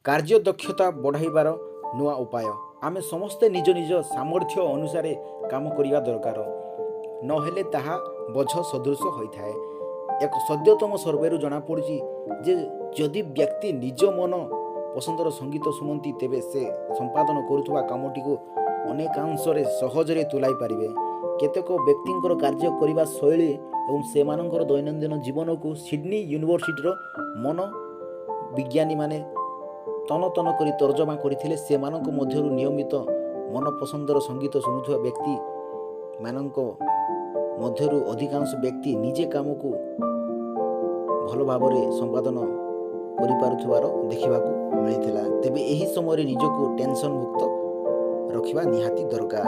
କାର୍ଯ୍ୟଦକ୍ଷତା ବଢ଼ାଇବାର ନୂଆ ଉପାୟ। ଆମେ ସମସ୍ତେ ନିଜ ନିଜ ସାମର୍ଥ୍ୟ ଅନୁସାରେ କାମ କରିବା ଦରକାର, ନହେଲେ ତାହା ବୋଝ ସଦୃଶ ହୋଇଥାଏ। ଏକ ସଦ୍ୟତମ ସର୍ଭେରୁ ଜଣାପଡ଼ୁଛି ଯେ ଯଦି ବ୍ୟକ୍ତି ନିଜ ମନ ପସନ୍ଦର ସଙ୍ଗୀତ ଶୁଣନ୍ତି, ତେବେ ସେ ସମ୍ପାଦନ କରୁଥିବା କାମଟିକୁ ଅନେକାଂଶରେ ସହଜରେ ତୁଲାଇ ପାରିବେ। କେତେକ ବ୍ୟକ୍ତିଙ୍କର କାର୍ଯ୍ୟ କରିବା ଶୈଳୀ ଏବଂ ସେମାନଙ୍କର ଦୈନନ୍ଦିନ ଜୀବନକୁ ସିଡନୀ ୟୁନିଭର୍ସିଟିର ମନୋବିଜ୍ଞାନୀମାନେ ତନ ତନ କରି ତର୍ଜମା କରିଥିଲେ। ସେମାନଙ୍କ ମଧ୍ୟରୁ ନିୟମିତ ମନପସନ୍ଦର ସଙ୍ଗୀତ ଶୁଣୁଥିବା ବ୍ୟକ୍ତିମାନଙ୍କ ମଧ୍ୟରୁ ଅଧିକାଂଶ ବ୍ୟକ୍ତି ନିଜେ କାମକୁ ଭଲ ଭାବରେ ସମ୍ପାଦନ କରିପାରୁଥିବାର ଦେଖିବାକୁ ମିଳିଥିଲା। ତେବେ ଏହି ସମୟରେ ନିଜକୁ ଟେନସନ୍ ମୁକ୍ତ ରଖିବା ନିହାତି ଦରକାର।